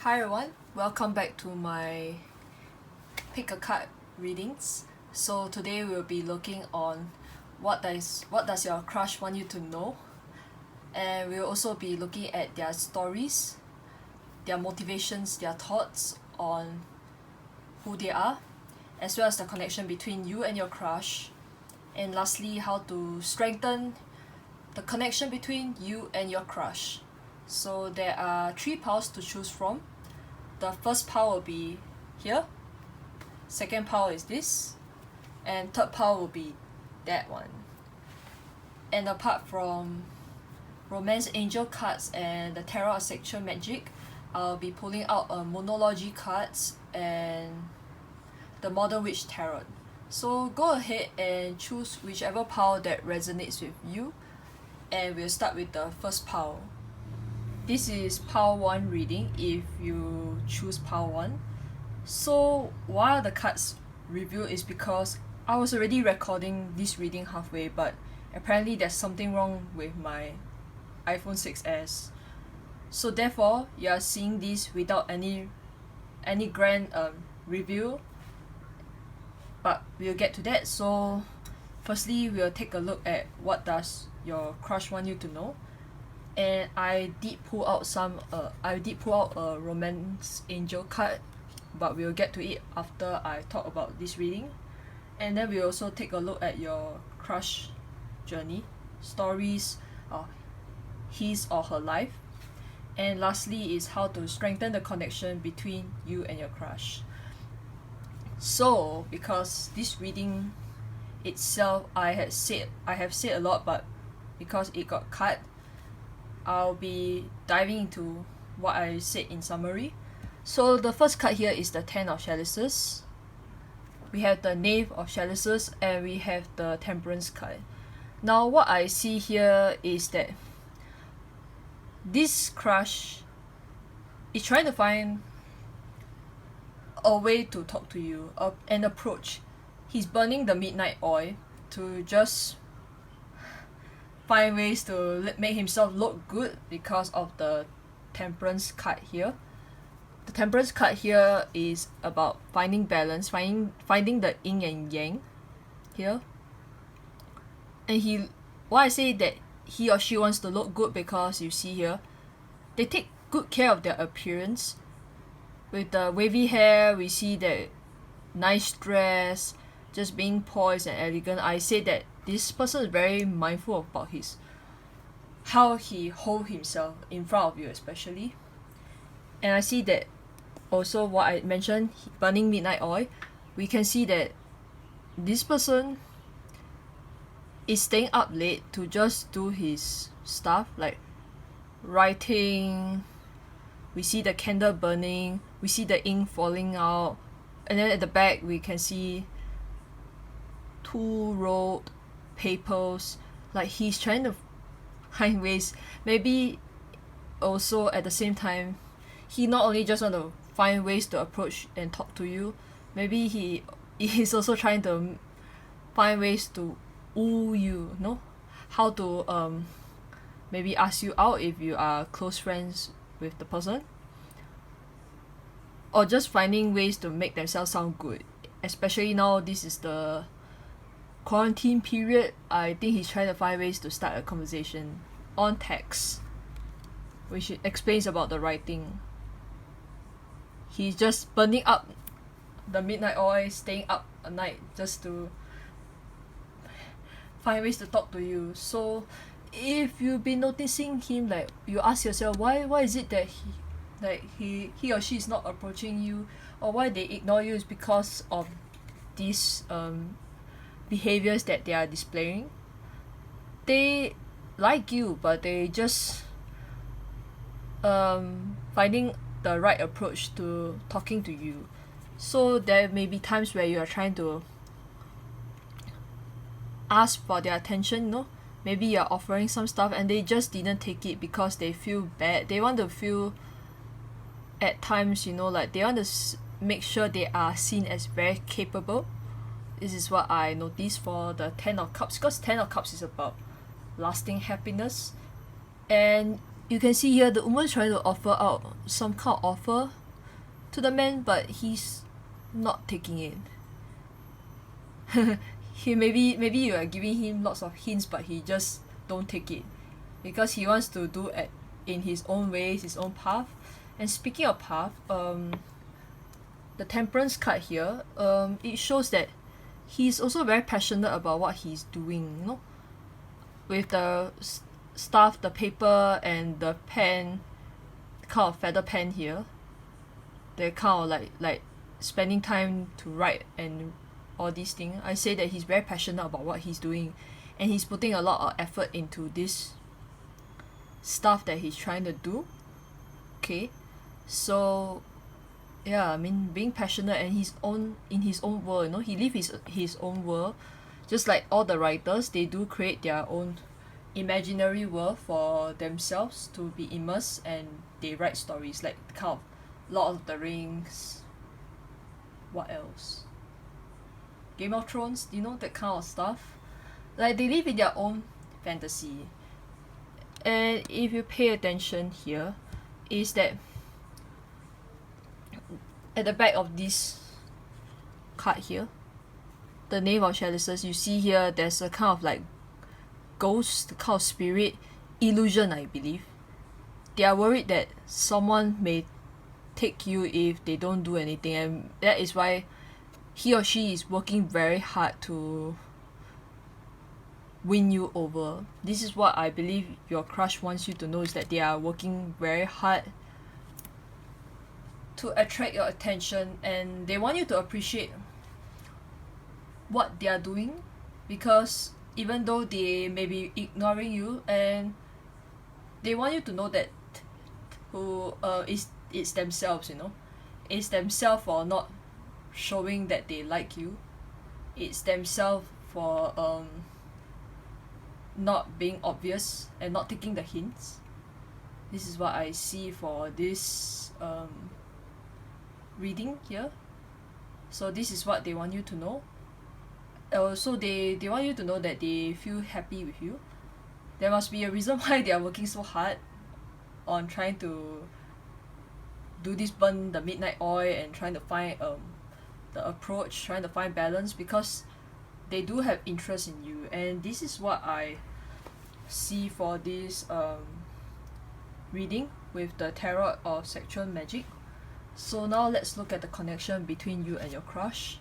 Hi everyone, welcome back to my pick a card readings. So today we'll be looking on what does your crush want you to know, and we'll also be looking at their stories, their motivations, their thoughts on who they are, as well as the connection between you and your crush, and lastly how to strengthen the connection between you and your crush. So there are 3 piles to choose from. The first pile will be here, second pile is this, and third pile will be that one. And apart from romance angel cards and the tarot of sexual magic, I'll be pulling out Moonology cards and the modern witch tarot. So go ahead and choose whichever pile that resonates with you, and we'll start with the first pile. This is pile 1 reading if you choose pile 1. So why the cards review is because I was already recording this reading halfway, but apparently there's something wrong with my iPhone 6s. So therefore you are seeing this without any grand review, but we'll get to that. So firstly we'll take a look at what does your crush want you to know. And I did pull out a romance angel card, but we'll get to it after I talk about this reading. And then we'll also take a look at your crush journey, stories, his or her life. And lastly is how to strengthen the connection between you and your crush. So because this reading itself I have said a lot, but because it got cut, I'll be diving into what I said in summary. So the first card here is the 10 of chalices. We have the knave of chalices and we have the temperance card. Now what I see here is that this crush is trying to find a way to talk to you, an approach. He's burning the midnight oil to just find ways to make himself look good because of the temperance card here. The temperance card here is about finding balance, finding the yin and yang here. And why I say that he or she wants to look good, because you see here they take good care of their appearance. With the wavy hair, we see that nice dress, just being poised and elegant. I say that this person is very mindful about how he hold himself in front of you especially. And I see that also what I mentioned, burning midnight oil, we can see that this person is staying up late to just do his stuff like writing. We see the candle burning, we see the ink falling out, and then at the back we can see 2 rolled papers. Like he's trying to find ways. Maybe also at the same time he not only just want to find ways to approach and talk to you, maybe he is also trying to find ways to woo you, no? How to maybe ask you out if you are close friends with the person, or just finding ways to make themselves sound good. Especially now this is the quarantine period, I think he's trying to find ways to start a conversation on text, which explains about the writing. He's just burning up the midnight oil, staying up at night just to find ways to talk to you. So if you've been noticing him, like you ask yourself why is it that he or she is not approaching you, or why they ignore you, is because of these behaviors that they are displaying. They like you, but they just finding the right approach to talking to you. So there may be times where you are trying to ask for their attention, no? Maybe you're offering some stuff and they just didn't take it because they feel bad. They want to feel at times, like they want to make sure they are seen as very capable. This is what I noticed for the 10 of cups, because 10 of cups is about lasting happiness. And you can see here the woman is trying to offer out some kind of offer to the man, but he's not taking it. Maybe you are giving him lots of hints, but he just don't take it because he wants to do it in his own ways, his own path. And speaking of path, the temperance card here, it shows that he's also very passionate about what he's doing, you know, with the stuff, the paper and the pen, kind of feather pen here. They're kind of like spending time to write and all these things. I say that he's very passionate about what he's doing, and he's putting a lot of effort into this stuff that he's trying to do. Okay, so yeah, I mean, being passionate and in his own world, you know, he lives his own world, just like all the writers. They do create their own imaginary world for themselves to be immersed, and they write stories like kind of Lord of the Rings. What else? Game of Thrones, you know, that kind of stuff. Like, they live in their own fantasy. And if you pay attention here, is that at the back of this card here, the Knave of Chalices, you see here there's a kind of like ghost, kind of spirit, illusion, I believe. They are worried that someone may take you if they don't do anything, and that is why he or she is working very hard to win you over. This is what I believe your crush wants you to know, is that they are working very hard to attract your attention, and they want you to appreciate what they are doing, because even though they may be ignoring you, and they want you to know that it's themselves, you know. It's themselves for not showing that they like you. It's themselves for not being obvious and not taking the hints. This is what I see for this reading here. So this is what they want you to know. Also, they want you to know that they feel happy with you. There must be a reason why they are working so hard on trying to do this, burn the midnight oil, and trying to find the approach, trying to find balance, because they do have interest in you. And this is what I see for this reading with the Tarot of Sexual Magic. So now let's look at the connection between you and your crush.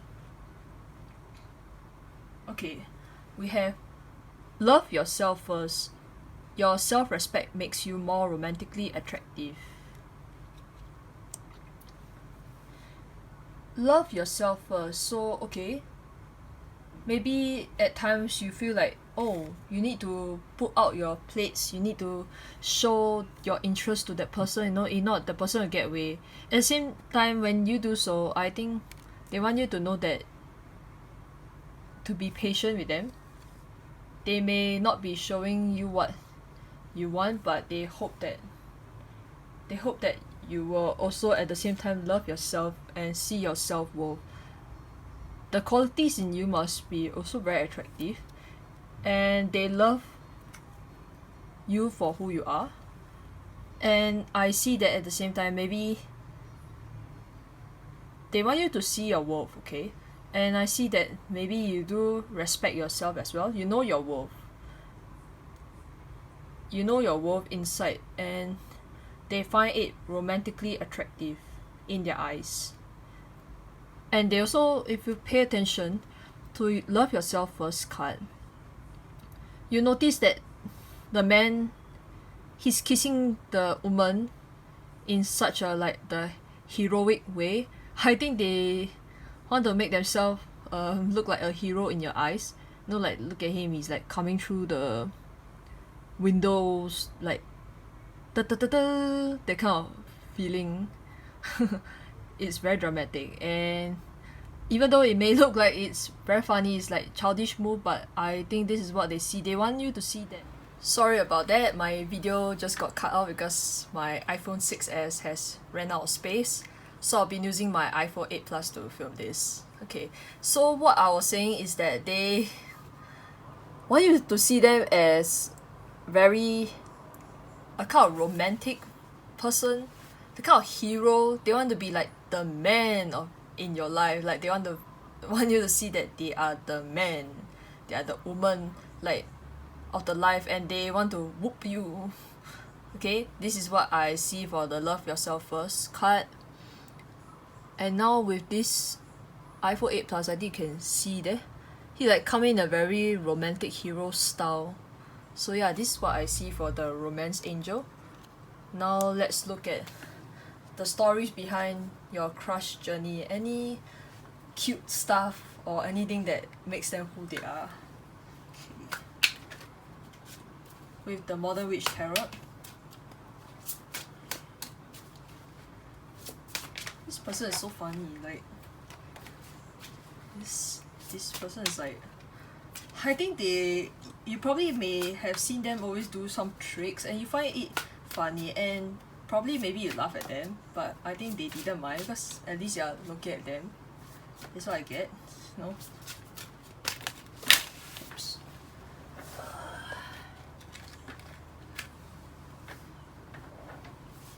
Okay, we have love yourself first. Your self-respect makes you more romantically attractive. Love yourself first. So, okay, maybe at times you feel like, oh, you need to put out your plates, you need to show your interest to that person, you know, if not the person will get away. At the same time, when you do so, I think they want you to know that to be patient with them. They may not be showing you what you want, but they hope that you will also at the same time love yourself and see your self-worth. The qualities in you must be also very attractive, and they love you for who you are. And I see that at the same time, maybe they want you to see your worth, okay? And I see that maybe you do respect yourself as well. You know your worth. You know your worth inside, and they find it romantically attractive in their eyes. And they also, if you pay attention to love yourself first card, you notice that the man, he's kissing the woman in such a like the heroic way. I think they want to make themselves look like a hero in your eyes. You know, like, look at him, he's like coming through the windows, like da da da da, that kind of feeling. It's very dramatic, and even though it may look like it's very funny, it's like childish move, but I think this is what they see. They want you to see that. Sorry about that, my video just got cut out because my iPhone 6s has ran out of space, so I've been using my iPhone 8 Plus to film this. Okay, so what I was saying is that they want you to see them as very a kind of romantic person, the kind of hero. They want to be like the man in your life. Like they want you to see that they are the man, they are the woman like of the life, and they want to whoop you. Okay, this is what I see for the Love Yourself First card. And now with this iPhone 8 Plus, I think you can see there, he like come in a very romantic hero style. So yeah, this is what I see for the romance angel. Now let's look at the stories behind your crush journey. Any cute stuff or anything that makes them who they are. Okay. With the Modern Witch Tarot. This person is so funny, like this person is like, I think you probably may have seen them always do some tricks and you find it funny, and probably maybe you laugh at them, but I think they didn't mind because at least you're looking at them. That's what I get, you know. Oops.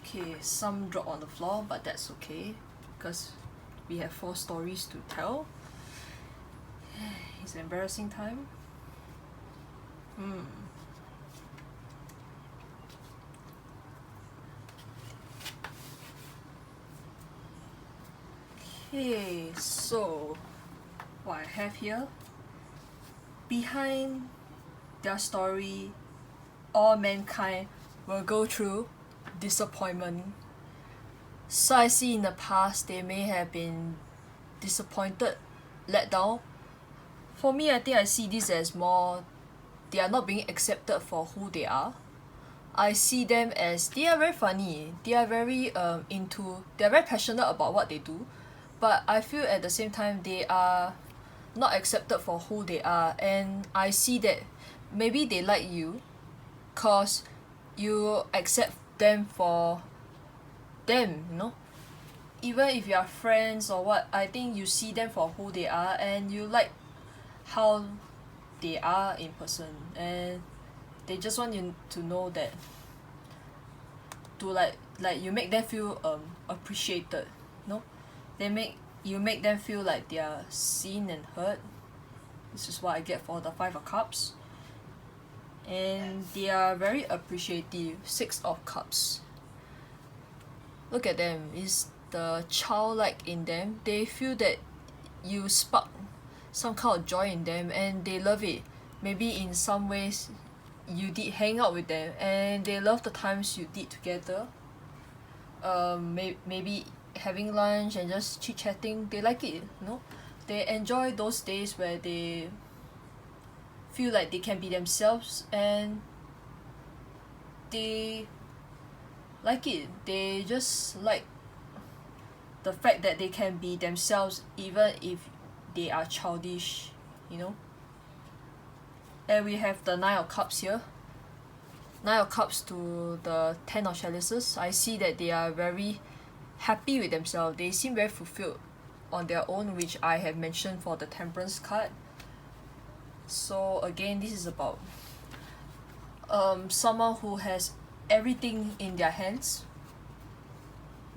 Okay, some drop on the floor, but that's okay because we have 4 stories to tell. It's embarrassing time. Okay, so what I have here, behind their story, all mankind will go through disappointment. So I see in the past they may have been disappointed, let down. For me, I think I see this as more they are not being accepted for who they are. I see them as they are very funny, they are very they are very passionate about what they do, but I feel at the same time they are not accepted for who they are. And I see that maybe they like you cause you accept them for them, you know. Even if you are friends or what, I think you see them for who they are and you like how they are in person, and they just want you to know that, to like you make them feel appreciated, you know. You make them feel like they are seen and heard. This is what I get for the 5 of Cups. And they are very appreciative. 6 of Cups. Look at them. It's the childlike in them. They feel that you spark some kind of joy in them and they love it. Maybe in some ways you did hang out with them and they love the times you did together. Maybe having lunch and just chit-chatting. They like it, you know. They enjoy those days where they feel like they can be themselves and they like it. They just like the fact that they can be themselves even if they are childish, you know. And we have the 9 of Cups here. 9 of Cups to the 10 of Chalices. I see that they are very happy with themselves. They seem very fulfilled on their own, which I have mentioned for the Temperance card. So again, this is about someone who has everything in their hands.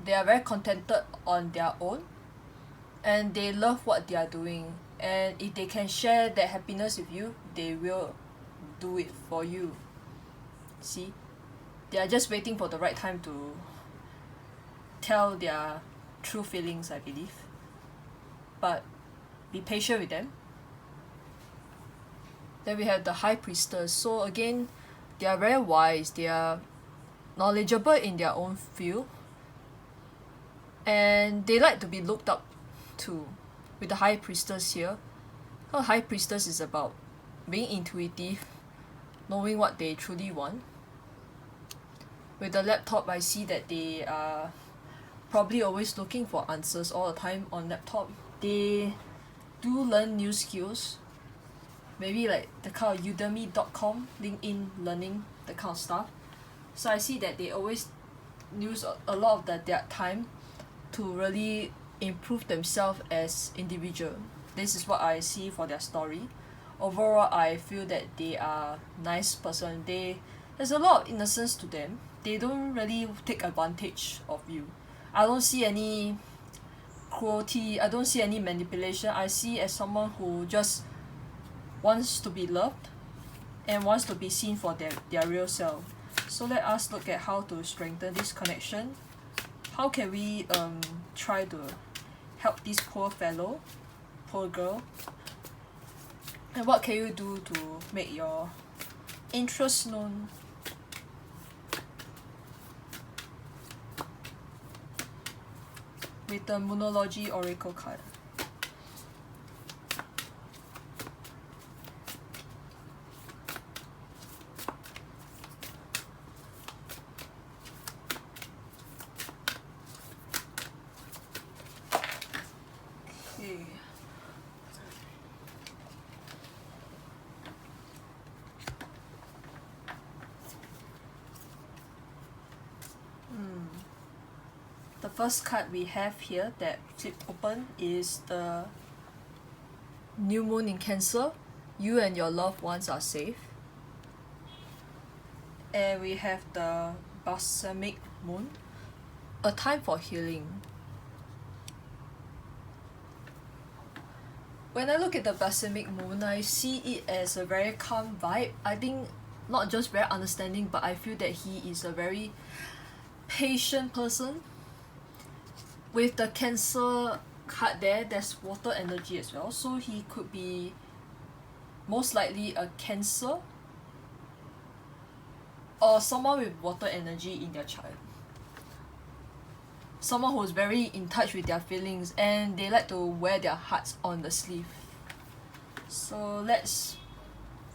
They are very contented on their own and they love what they are doing, and if they can share that happiness with you, they will do it for you. See, they are just waiting for the right time to tell their true feelings, I believe. But be patient with them. Then we have the High Priestess. So again, they are very wise, they are knowledgeable in their own field, and they like to be looked up to. With the High Priestess here, her High Priestess is about being intuitive, knowing what they truly want. With the laptop, I see that they are probably always looking for answers all the time on laptop. They do learn new skills, maybe like the kind of udemy.com, LinkedIn learning, that kind of stuff. So I see that they always use a lot of their time to really improve themselves as individual. This is what I see for their story. Overall, I feel that they are nice person. There's a lot of innocence to them. they don't really take advantage of you. I don't see any cruelty, I don't see any manipulation. I see as someone who just wants to be loved and wants to be seen for their real self. So let us look at how to strengthen this connection. How can we try to help this poor fellow, poor girl? And what can you do to make your interest known? With the Moonology Oracle card. Okay. The first card we have here that flipped open is the New Moon in Cancer. You and your loved ones are safe. And we have the Balsamic Moon, a time for healing. When I look at the Balsamic Moon, I see it as a very calm vibe. I think not just very understanding, but I feel that he is a very patient person. With the Cancer card there's water energy as well, so he could be most likely a Cancer or someone with water energy in their chart. Someone who's very in touch with their feelings and they like to wear their hearts on the sleeve. So let's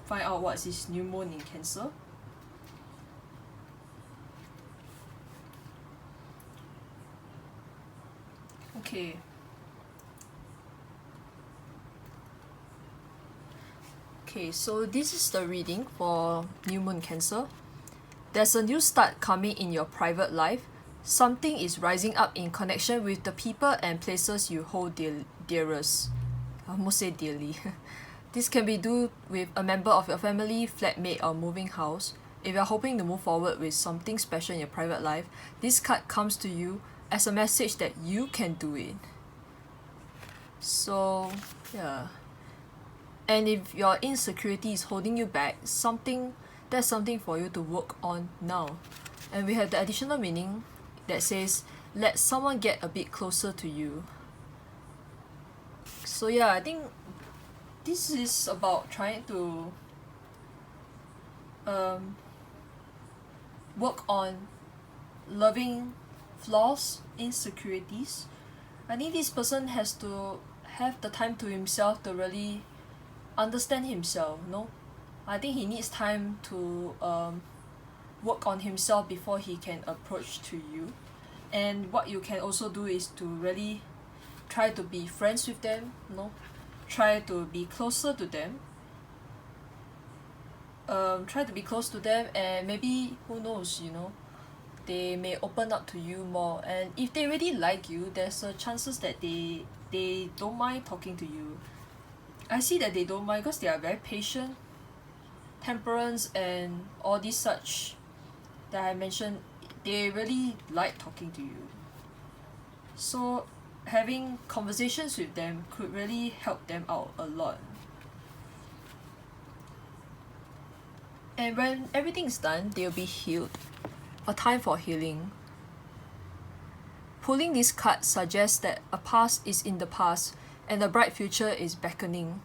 find out what's this New Moon in Cancer. Okay. Okay, so this is the reading for New Moon Cancer. There's a new start coming in your private life. Something is rising up in connection with the people and places you hold dearest. I almost say dearly. This can be due with a member of your family, flatmate, or moving house. If you're hoping to move forward with something special in your private life, this card comes to you as a message that you can do it. So, yeah. And if your insecurity is holding you back, that's something for you to work on now. And we have the additional meaning that says, let someone get a bit closer to you. So yeah, I think this is about trying to work on loving flaws, insecurities. I think this person has to have the time to himself to really understand himself, no? I think he needs time to work on himself before he can approach to you. And what you can also do is to really try to be friends with them, no? Try to be closer to them. Try to be close to them, and maybe, who knows, they may open up to you more. And if they really like you, there's a chances that they don't mind talking to you. I see that they don't mind because they are very patient. Temperance and all these such that I mentioned, they really like talking to you. So having conversations with them could really help them out a lot. And when everything is done, they'll be healed. A time for healing. Pulling this card suggests that a past is in the past and a bright future is beckoning.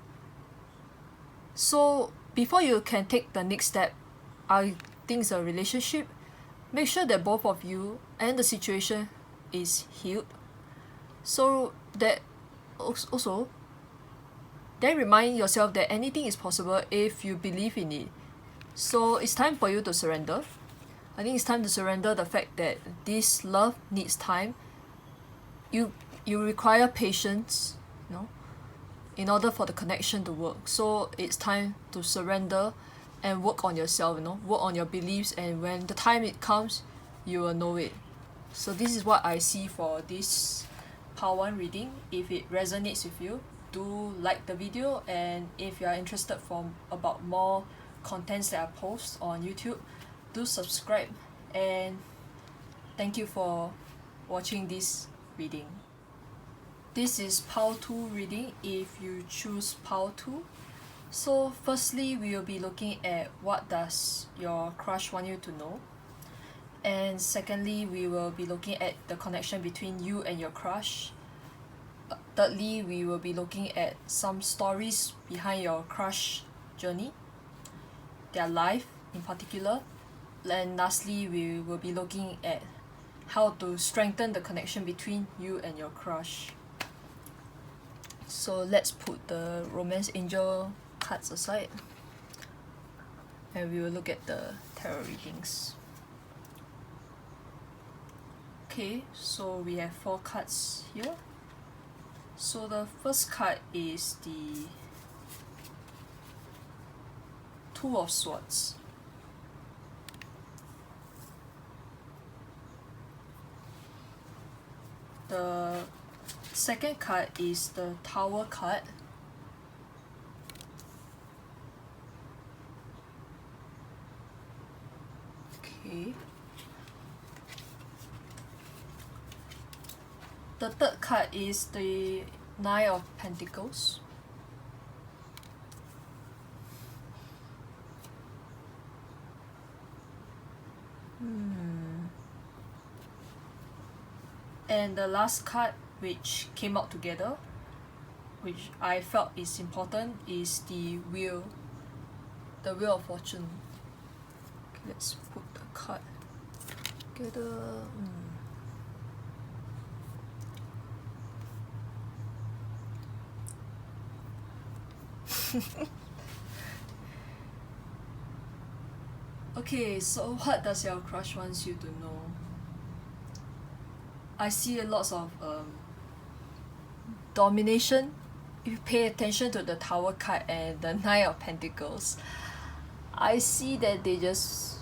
So before you can take the next step, I think it's a relationship, make sure that both of you and the situation is healed. So that also, then remind yourself that anything is possible if you believe in it. So it's time for you to surrender. I think it's time to surrender the fact that this love needs time. You require patience, in order for the connection to work. So it's time to surrender and work on yourself, work on your beliefs, and when the time it comes, you will know it. So this is what I see for this Part 1 reading. If it resonates with you, do like the video, and if you are interested about more contents that I post on YouTube, do subscribe and thank you for watching this reading. This is pile 2 reading if you choose pile 2. So firstly, we will be looking at what does your crush want you to know. And secondly, we will be looking at the connection between you and your crush. Thirdly, we will be looking at some stories behind your crush journey, their life in particular. And lastly, we will be looking at how to strengthen the connection between you and your crush. So let's put the romance angel cards aside and we will look at the tarot readings. Okay, so we have 4 cards here. So the first card is the Two of Swords. The second card is the Tower card. Okay. The third card is the Nine of Pentacles. And the last card which came out together, which I felt is important, is the Wheel of Fortune. Okay, let's put the card together. Okay, so what does your crush wants you to know? I see lots of domination. If you pay attention to the Tower card and the Nine of Pentacles, I see that they just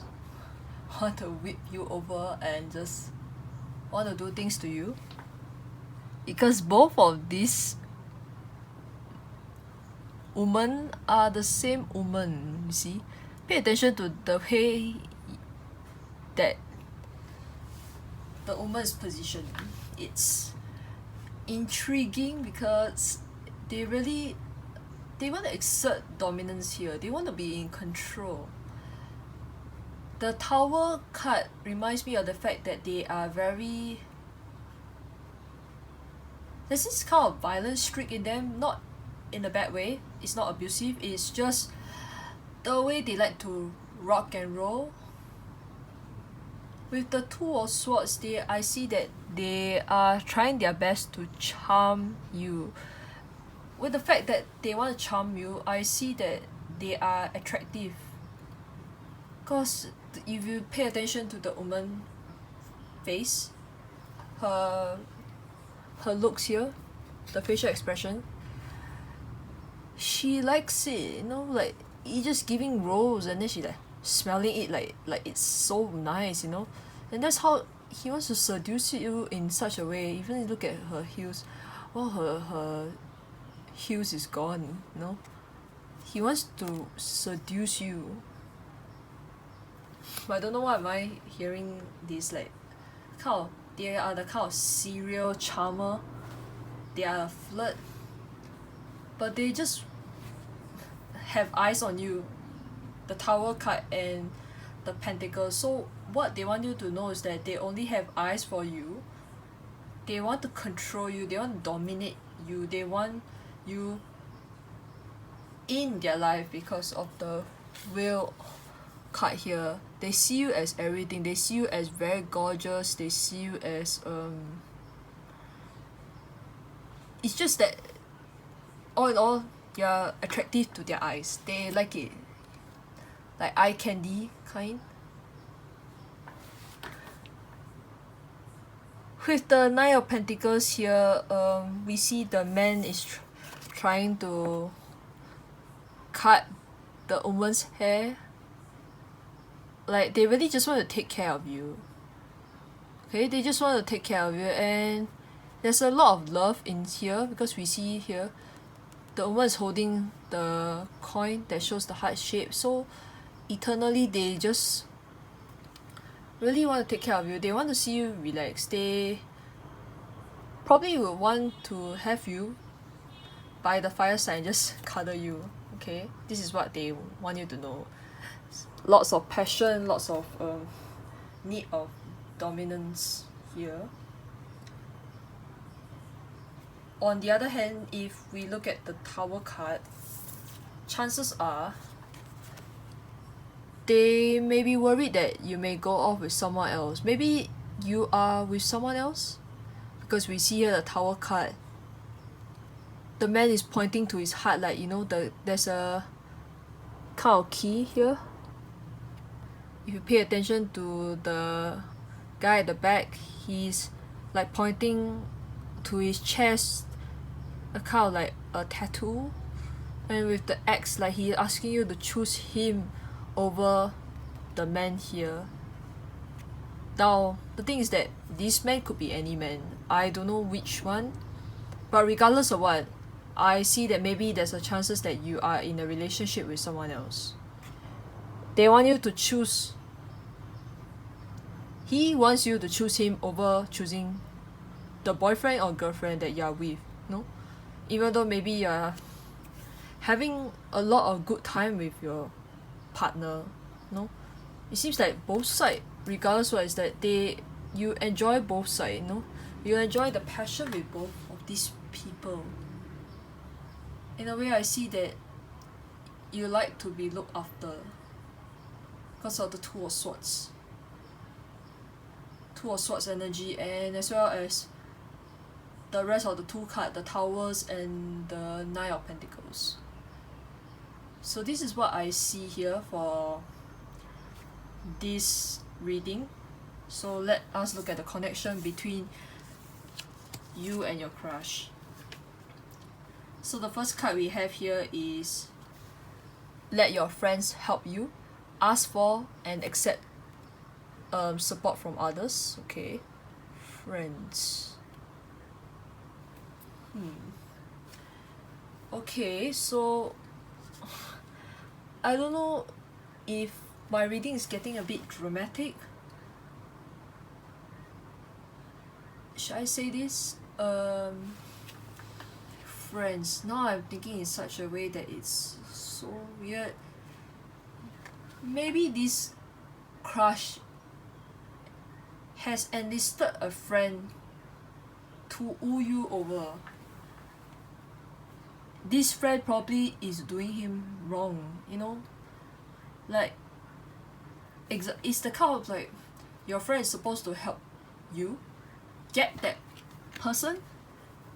want to whip you over and just want to do things to you. Because both of these women are the same woman, you see. Pay attention to the way that the woman is positioned. It's intriguing because they want to exert dominance here. They want to be in control. The Tower card reminds me of the fact that they are very... there's this kind of violent streak in them, not in a bad way. It's not abusive, it's just the way they like to rock and roll. With the Two of Swords, I see that they are trying their best to charm you. With the fact that they want to charm you, I see that they are attractive. Because if you pay attention to the woman's face, her looks here, the facial expression, she likes it, you know, like you just giving rose and then she like smelling it like it's so nice, you know. And that's how he wants to seduce you in such a way. Even you look at her heels, well, her heels is gone, you know. He wants to seduce you. But I don't know why am I hearing this, like they are the kind of serial charmer. They are a flirt, but they just have eyes on you. The Tower card and the Pentacle. So what they want you to know is that they only have eyes for you. They want to control you. They want to dominate you. They want you in their life because of the Wheel card here. They see you as everything. They see you as very gorgeous. They see you as it's just that all in all, you're attractive to their eyes. They like it, like eye candy kind. With the Nine of Pentacles here, we see the man is trying to cut the woman's hair. Like they really just want to take care of you. Okay, they just want to take care of you, and there's a lot of love in here because we see here the woman is holding the coin that shows the heart shape. So eternally they just really want to take care of you. They want to see you relax. They probably would want to have you by the fireside and just cuddle you. Okay, this is what they want you to know. Lots of passion, lots of need of dominance here. On the other hand, if we look at the Tower card, chances are they may be worried that you may go off with someone else. Maybe you are with someone else, because we see here the Tower card. The man is pointing to his heart, like, you know, there's a kind of key here. If you pay attention to the guy at the back, he's like pointing to his chest, a kind of like a tattoo, and with the X, like he's asking you to choose him over the man here. Now the thing is that this man could be any man, I don't know which one, but regardless of what, I see that maybe there's a chances that you are in a relationship with someone else. They want you to choose, he wants you to choose him over choosing the boyfriend or girlfriend that you are with, no? Even though maybe you are having a lot of good time with your partner, no? It seems like both sides, regardless what is that, you enjoy both sides, you know? You enjoy the passion with both of these people. In a way, I see that you like to be looked after because of the Two of Swords. Two of Swords energy, and as well as the rest of the two cards, the Towers and the Nine of Pentacles. So this is what I see here for this reading. So let us look at the connection between you and your crush. So the first card we have here is let your friends help you. Ask for and accept support from others. Okay, friends. Okay, so I don't know if my reading is getting a bit dramatic. Should I say this? Friends. Now I'm thinking in such a way that it's so weird. Maybe this crush has enlisted a friend to woo you over. This friend probably is doing him wrong, you know? Like, it's the kind of like, your friend is supposed to help you get that person,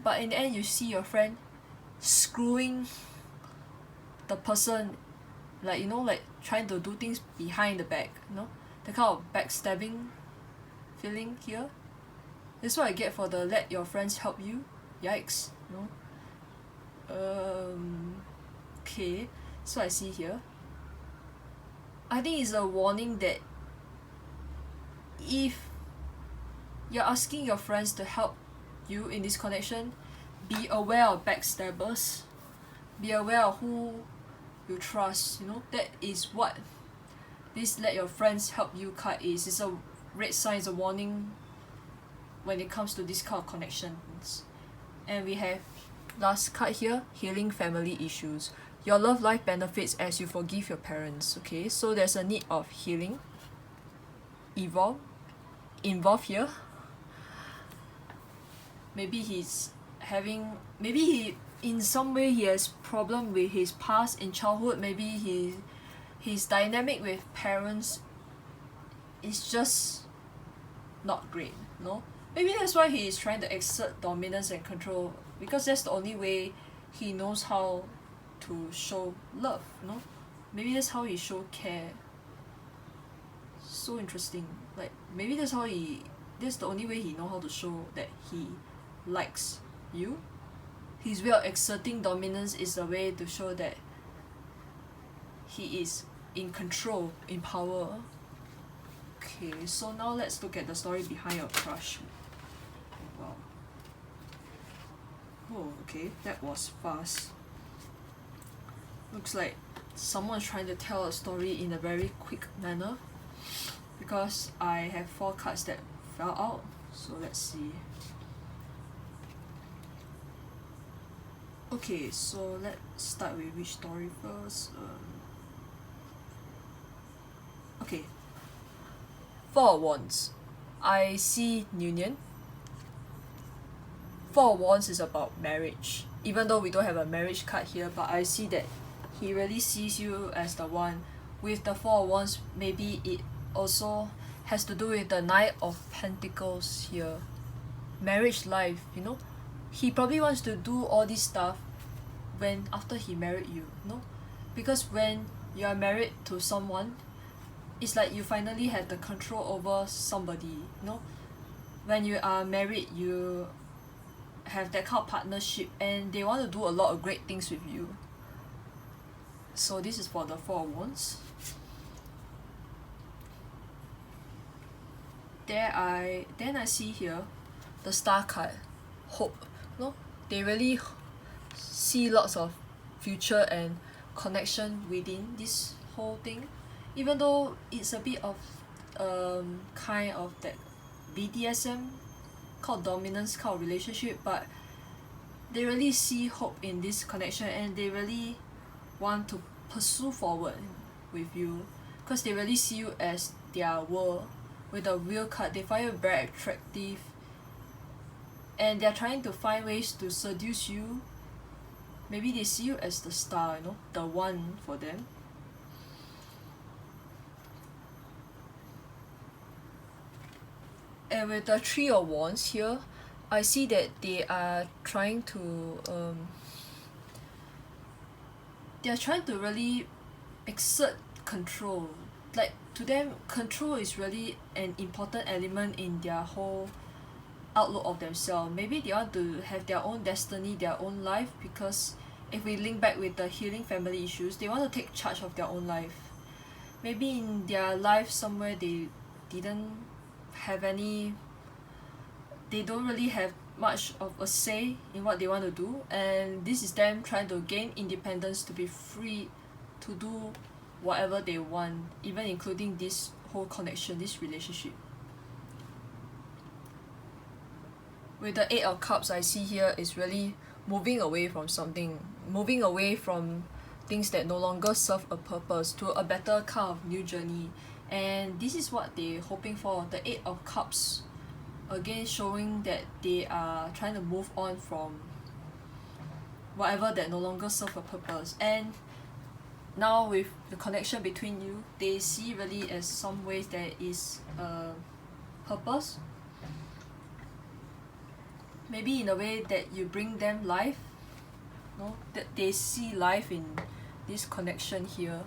but in the end you see your friend screwing the person, like, you know, like trying to do things behind the back, you know, the kind of backstabbing feeling here. That's what I get for the let your friends help you. Yikes, you know. Okay, so I see here, I think it's a warning that if you're asking your friends to help you in this connection, be aware of backstabbers, be aware of who you trust, you know. That is what this let your friends help you card is. It's a red sign, it's a warning when it comes to this kind of connections. And we have last card here, healing family issues. Your love life benefits as you forgive your parents. Okay, so there's a need of healing involved here. Maybe he in some way he has problem with his past in childhood. Maybe his dynamic with parents is just not great, no? Maybe that's why he is trying to exert dominance and control, because that's the only way he knows how to show love, no? Maybe that's how he show care. So interesting. Like, maybe that's the only way he know how to show that he likes you. His way of exerting dominance is a way to show that he is in control, in power. Okay, so now let's look at the story behind your crush. Wow. Oh, okay, that was fast. Looks like someone's trying to tell a story in a very quick manner. because I have 4 cards that fell out. So let's see. Okay, so let's start with which story first. Okay, 4 of Wands. I see union. 4 of Wands is about marriage. Even though we don't have a marriage card here, but I see that he really sees you as the one. With the 4 of Wands, maybe it also has to do with the Knight of Pentacles here. Marriage life, you know? He probably wants to do all this stuff when after he married you, no? Because when you are married to someone, it's like you finally have the control over somebody, no? When you are married, you have that kind of partnership and they want to do a lot of great things with you. So this is for the 4 of Wands. Then I see here the Star card, hope. No, they really see lots of future and connection within this whole thing, even though it's a bit of kind of that BDSM called dominance kind of relationship, but they really see hope in this connection and they really want to pursue forward with you because they really see you as their world. With the Wheel card, they find you very attractive and they're trying to find ways to seduce you. Maybe they see you as the star, you know, the one for them. And with the 3 of Wands here, I see that they are trying to really exert control. Like to them, control is really an important element in their whole outlook of themselves. Maybe they want to have their own destiny, their own life, because if we link back with the healing family issues, they want to take charge of their own life. Maybe in their life somewhere they didn't have any, they don't really have much of a say in what they want to do, and this is them trying to gain independence to be free to do whatever they want, even including this whole connection, this relationship. With the 8 of Cups, I see here is really moving away from something, moving away from things that no longer serve a purpose to a better kind of new journey. And this is what they're hoping for. The 8 of Cups, again showing that they are trying to move on from whatever that no longer serve a purpose. And now with the connection between you, they see really as some ways there is a purpose. Maybe in a way that you bring them life, no? That they see life in this connection here.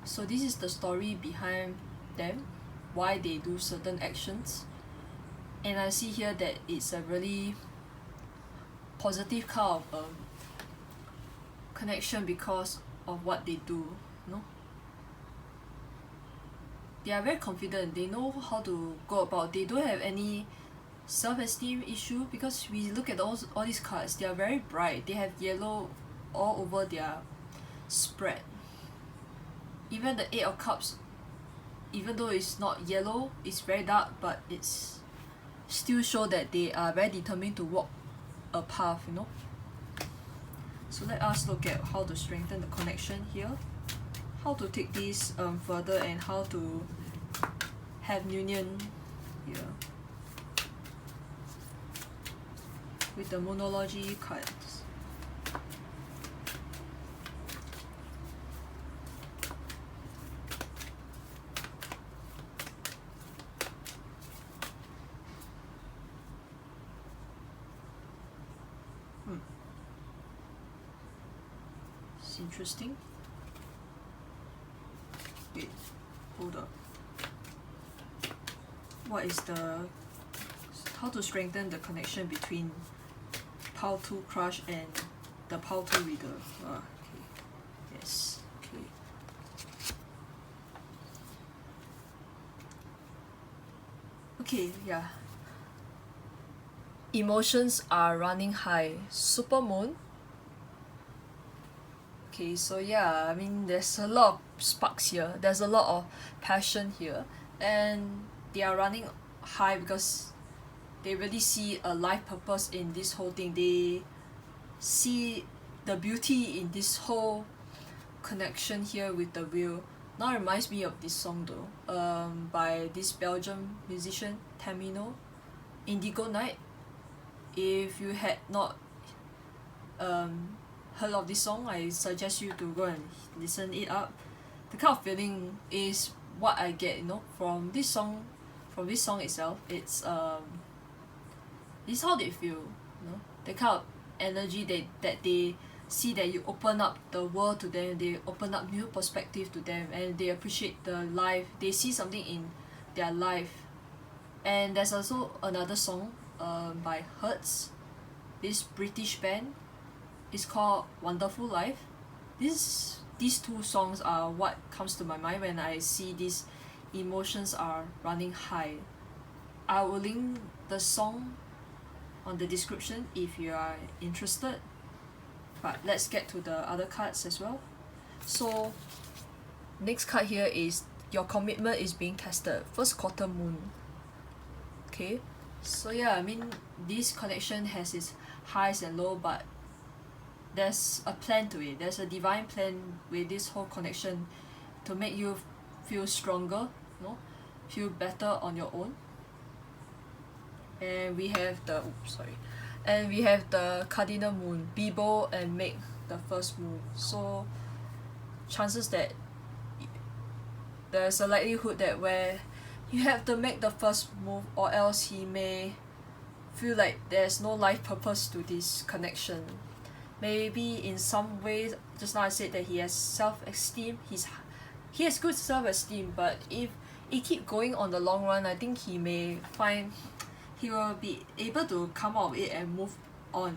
So this is the story behind them, why they do certain actions. And I see here that it's a really positive kind of connection because of what they do, no? They are very confident, they know how to go about, they don't have any self-esteem issue because we look at all these cards, they are very bright, they have yellow all over their spread. Even the 8 of Cups, even though it's not yellow, it's very dark, but it's still show that they are very determined to walk a path, you know. So let us look at how to strengthen the connection here, how to take this further, and how to have union here with the Moonology cards. It's interesting. Wait, hold up. What is the, how to strengthen the connection between Pile 2 Crush and the Pile 2 Reader? Okay. Yes. Okay. Okay, yeah. Emotions are running high. Supermoon. Okay, so yeah, I mean there's a lot of sparks here. There's a lot of passion here. and they are running high because they really see a life purpose in this whole thing. They see the beauty in this whole connection here with the wheel. Now it reminds me of this song though, by this Belgian musician Tamino, Indigo Night. If you had not heard of this song, I suggest you to go and listen it up. The kind of feeling is what I get, from this song, itself. It's this is how they feel, the kind of energy that they see, that you open up the world to them, they open up new perspective to them, and they appreciate the life, they see something in their life. And there's also another song by Hertz, this British band. It's called Wonderful Life. These two songs are what comes to my mind when I see these emotions are running high. I will link the song on the description if you are interested. But let's get to the other cards as well. So next card here is your commitment is being tested. First quarter moon. Okay, so yeah, I mean, this connection has its highs and lows, but there's a plan to it. There's a divine plan with this whole connection to make you feel stronger, feel better on your own. And we have the cardinal moon. Be bold and make the first move. So chances that there's a likelihood that where you have to make the first move, or else he may feel like there's no life purpose to this connection. Maybe in some ways, just now I said that he has self-esteem, he has good self-esteem, but if it keep going on the long run, I think he may find he will be able to come out of it and move on,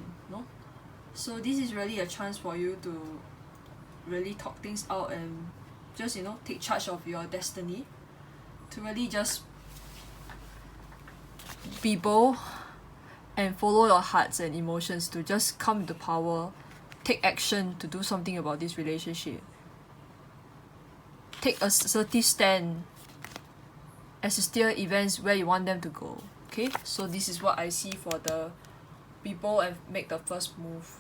So this is really a chance for you to really talk things out and just, take charge of your destiny, to really just be bold and follow your hearts and emotions, to just come to power, take action to do something about this relationship. Take a assertive stand as to steer events where you want them to go. Okay, so this is what I see for the be bold and make the first move.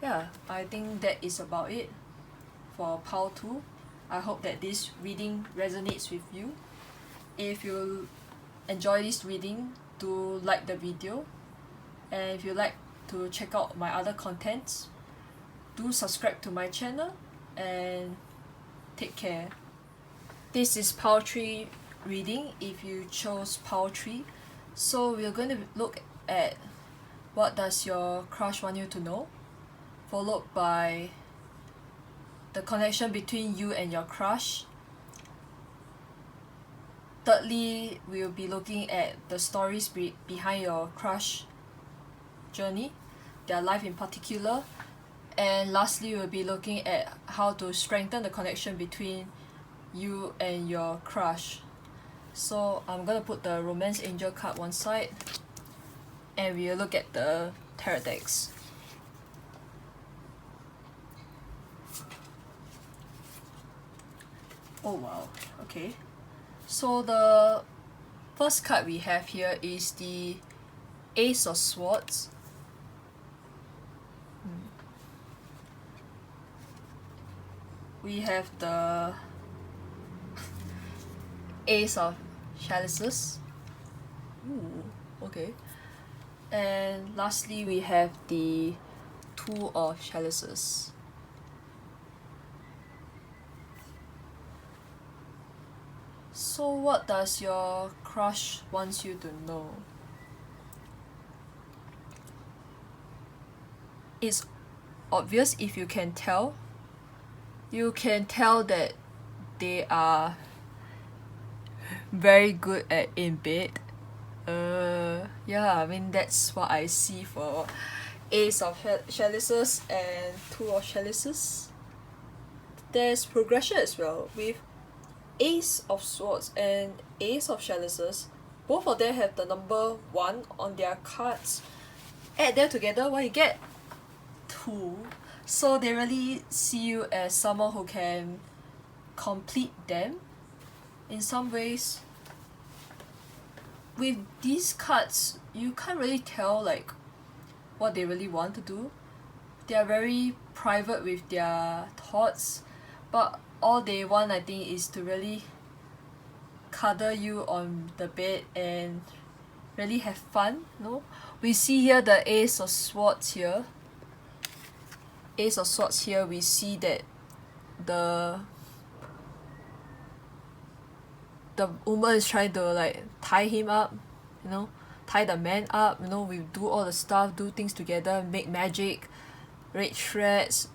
Yeah, I think that is about it for pile 2. I hope that this reading resonates with you. If you enjoy this reading, do like the video, and if you like to check out my other contents, do subscribe to my channel, and take care. This is pile 3 reading if you chose pile 3. So we're going to look at what does your crush want you to know, followed by the connection between you and your crush. Thirdly, we'll be looking at the stories behind your crush journey, their life in particular. And lastly, we'll be looking at how to strengthen the connection between you and your crush. So I'm gonna put the Romance Angel card one side, and we'll look at the tarot decks. Oh wow, okay. So the first card we have here is the Ace of Swords. We have the Ace of Chalices. Ooh, okay. And lastly, we have the Two of Chalices. So what does your crush wants you to know? It's obvious if you can tell. You can tell that they are very good at in bed. Yeah, I mean that's what I see for Ace of Chalices and Two of Chalices. There's progression as well with Ace of Swords and Ace of Chalices. Both of them have the number 1 on their cards. Add them together, what you get? 2. So they really see you as someone who can complete them, in some ways with these cards you can't really tell like what they really want to do. They are very private with their thoughts, but all they want, I think, is to really cuddle you on the bed and really have fun, no? We see here the Ace of Swords here. Ace of Swords here, we see that the woman is trying to like tie him up, you know, tie the man up, you know, we do all the stuff, do things together, make magic, red threads,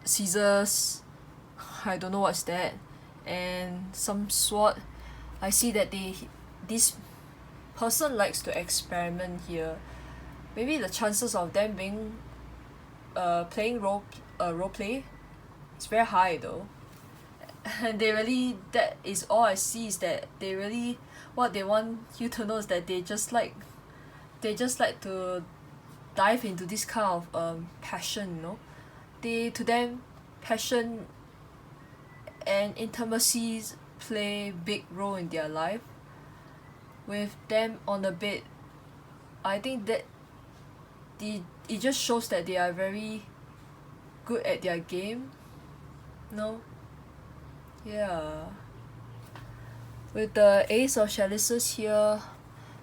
scissors, I don't know what's that, and some sword. I see that this person likes to experiment here. Maybe the chances of them being playing role play is very high though. And they really, that is all I see, is that they really, what they want you to know is that they just like to dive into this kind of passion, you know. To them, passion and intimacies play big role in their life. With them on the bed, I think that it just shows that they are very good at their game, no? Yeah. With the Ace of Chalices here,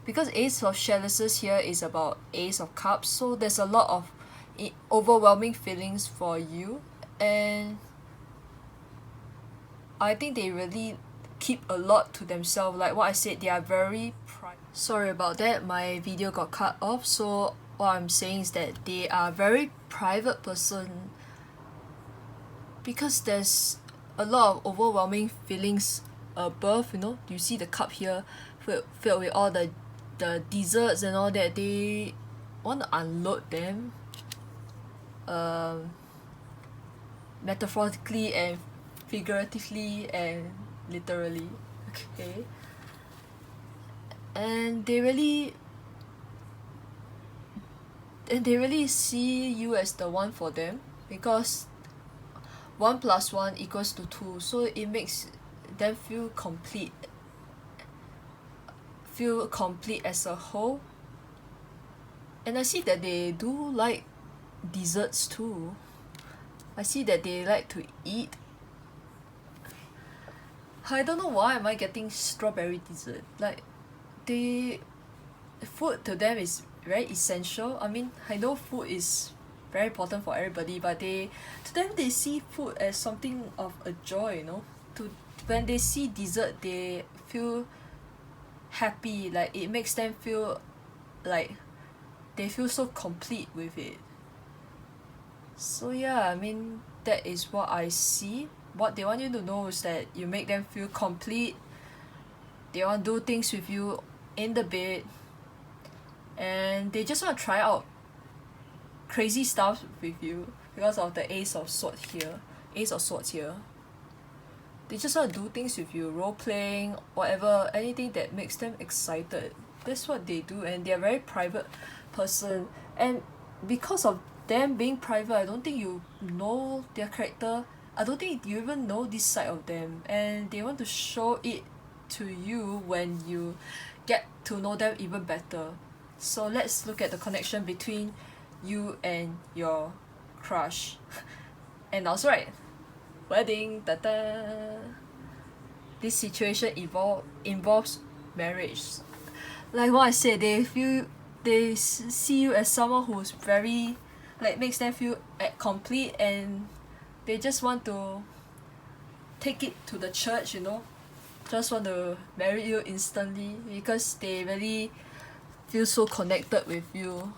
because Ace of Chalices here is about Ace of Cups, so there's a lot of overwhelming feelings for you, and I think they really keep a lot to themselves. Like what I said, they are very sorry about that, my video got cut off. So what I'm saying is that they are very private person, because there's a lot of overwhelming feelings above, you know. You see the cup here filled with all the desserts and all that. They want to unload them, metaphorically and figuratively and literally, okay. And they really see you as the one for them, because 1 + 1 = 2, so it makes them feel complete as a whole. And I see that they do like desserts too. I see that they like to eat. I don't know why am I getting strawberry dessert. Like, food to them is very essential. I mean, I know food is very important for everybody, but to them they see food as something of a joy, you know. When they see dessert, they feel happy. Like, it makes them feel like they feel so complete with it. So yeah, I mean, that is what I see. What they want you to know is that you make them feel complete. They want to do things with you in the bed, and they just want to try out crazy stuff with you because of the Ace of Swords here. They just want to do things with you, role playing, whatever, anything that makes them excited. That's what they do, and they're a very private person. And because of them being private, I don't think you know their character. I don't think you even know this side of them, and they want to show it to you when you get to know them even better. So let's look at the connection between you and your crush. And I was right, wedding, ta-da. This situation involves marriage. Like what I said, they see you as someone who's very, like, makes them feel complete, and they just want to take it to the church, you know. Just want to marry you instantly because they really feel so connected with you.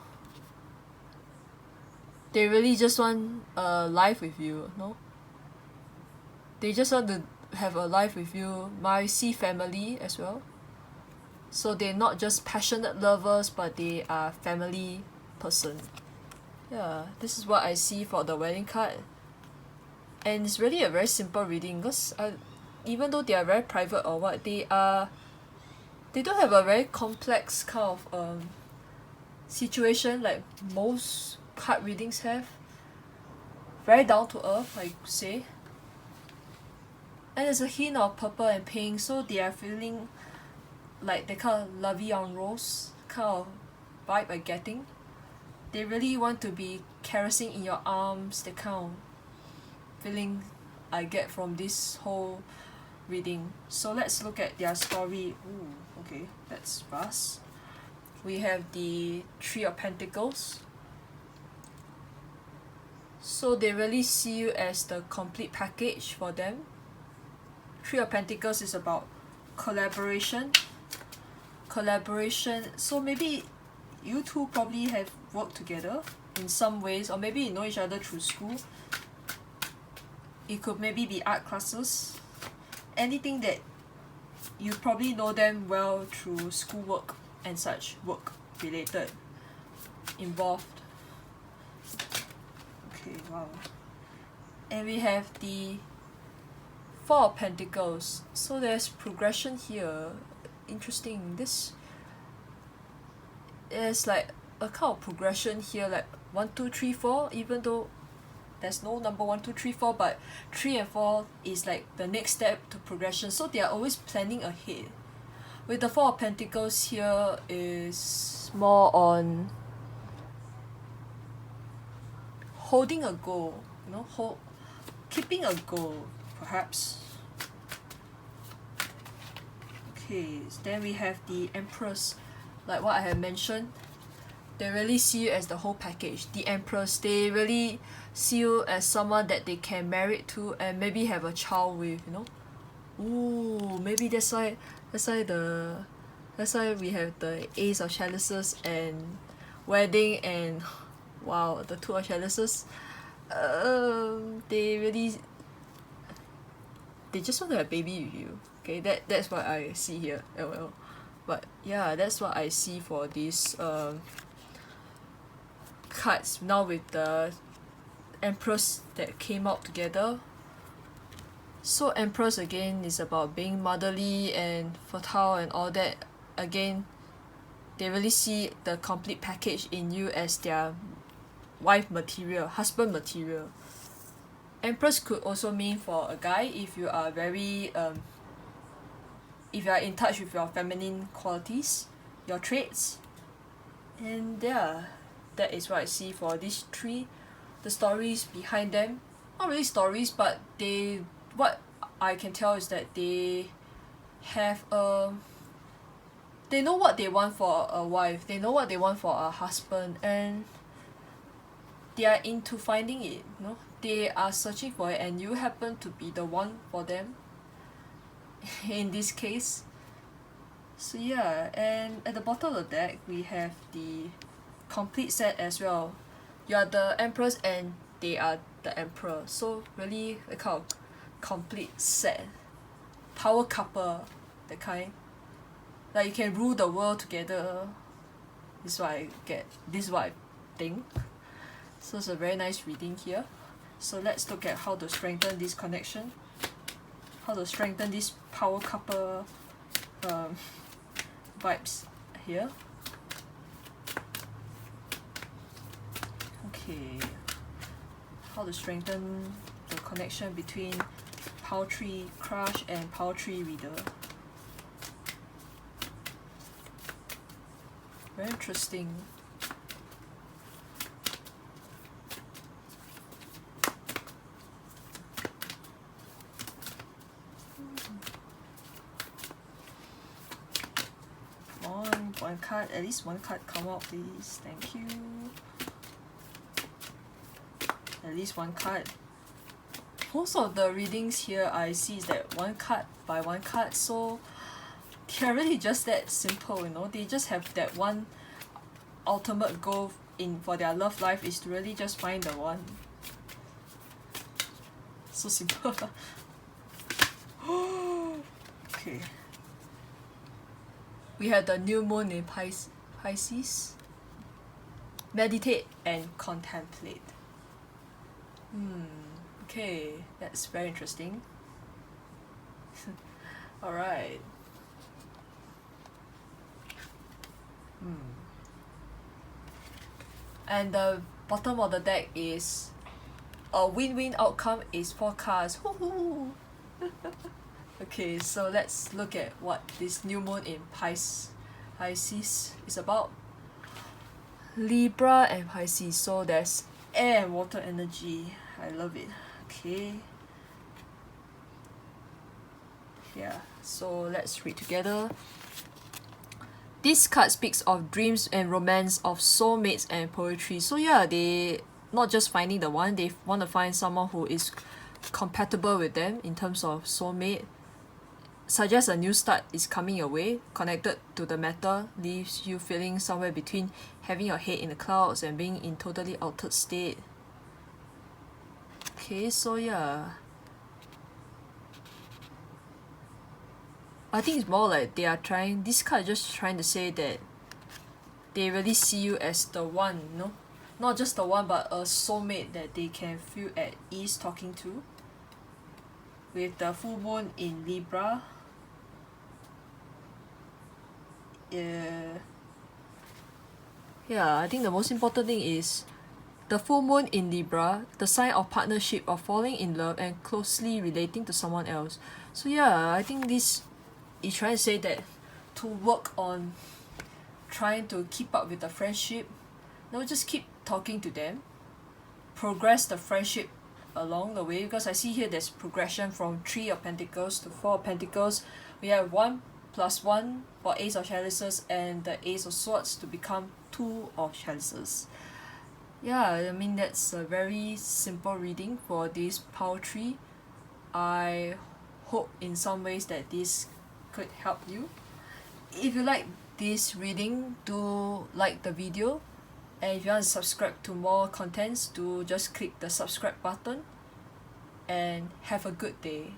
They really just want a life with you, no? They just want to have a life with you. I see family as well. So they're not just passionate lovers, but they are family person. Yeah, this is what I see for the wedding card. And it's really a very simple reading, because even though they are very private or what, they don't have a very complex kind of situation like most card readings have. Very down to earth, I could say. And there's a hint of purple and pink, so they are feeling like the kind of lovey on rose kind of vibe I'm getting. They really want to be caressing in your arms, the kind of feeling I get from this whole reading. So let's look at their story. Ooh, okay, that's fast. We have the Three of Pentacles. So they really see you as the complete package for them. Three of Pentacles is about collaboration. So maybe you two probably have worked together in some ways, or maybe you know each other through school. It could maybe be art classes. Anything that you probably know them well through schoolwork and such, work related, involved. Okay, wow. And we have the Four of Pentacles. So there's progression here. Interesting. This is like a kind of progression here, like 1, 2, 3, 4, even though there's no number 1, 2, 3, 4, but 3 and 4 is like the next step to progression. So they are always planning ahead. With the Four of Pentacles here is more on holding a goal, you know, keeping a goal, perhaps. Okay, then we have the Empress. Like what I have mentioned, they really see you as the whole package. The Empress, they really see you as someone that they can marry to and maybe have a child with, you know. Ooh, maybe that's why we have the Ace of Chalices and wedding, and wow, the Two of Chalices. They just want to have a baby with you. Okay, that's what I see here. LOL. But yeah, that's what I see for these cards now with the Empress that came out together. So Empress again is about being motherly and fertile and all that. Again, they really see the complete package in you as their wife material, husband material. Empress could also mean for a guy if you are very if you are in touch with your feminine qualities, your traits. And yeah, that is what I see for these three. The stories behind them, not really stories, but what I can tell is that they have they know what they want for a wife, they know what they want for a husband, and they are into finding it, you know. They are searching for it, and you happen to be the one for them in this case. So yeah, and at the bottom of the deck we have the complete set as well. You are the Empress and they are the Emperor, so really a kind of complete set, power couple, that kind. Like you can rule the world together. This is what I get, this is what I think. So it's a very nice reading here. So let's look at how to strengthen this connection, how to strengthen this power couple vibes here. Okay, how to strengthen the connection between Power Tree Crush and Power Tree Reader. Very interesting. One card, at least one card come out please, thank you. At least one card. Most of the readings here I see is that one card by one card, so they're really just that simple, you know. They just have that one ultimate goal for their love life is to really just find the one. So simple. Okay. We have the new moon in Pisces. Meditate and contemplate. Okay, that's very interesting. Alright. And the bottom of the deck is a win-win outcome is 4 cards. Woohoo! Okay, so let's look at what this new moon in Pisces is about. Libra and Pisces, so there's air and water energy. I love it. Okay. Yeah, so let's read together. This card speaks of dreams and romance, of soulmates and poetry. So yeah, they not just finding the one, they want to find someone who is compatible with them in terms of soulmate. Suggests a new start is coming your way, connected to the matter, leaves you feeling somewhere between having your head in the clouds and being in totally altered state. Okay, so yeah. I think it's more like they are trying, this card is just trying to say that they really see you as the one, you know? Not just the one, but a soulmate that they can feel at ease talking to. With the full moon in Libra, I think the most important thing is the full moon in Libra, the sign of partnership, of falling in love and closely relating to someone else. So yeah, I think this is trying to say that to work on trying to keep up with the friendship, no, just keep talking to them, progress the friendship along the way, because I see here there's progression from 3 of Pentacles to 4 of Pentacles. We have 1 plus 1 for Ace of Chalices and the Ace of Swords to become 2 of Chalices. Yeah, I mean that's a very simple reading for this poetry. I hope in some ways that this could help you. If you like this reading, do like the video, and if you want to subscribe to more contents, do just click the subscribe button, and have a good day.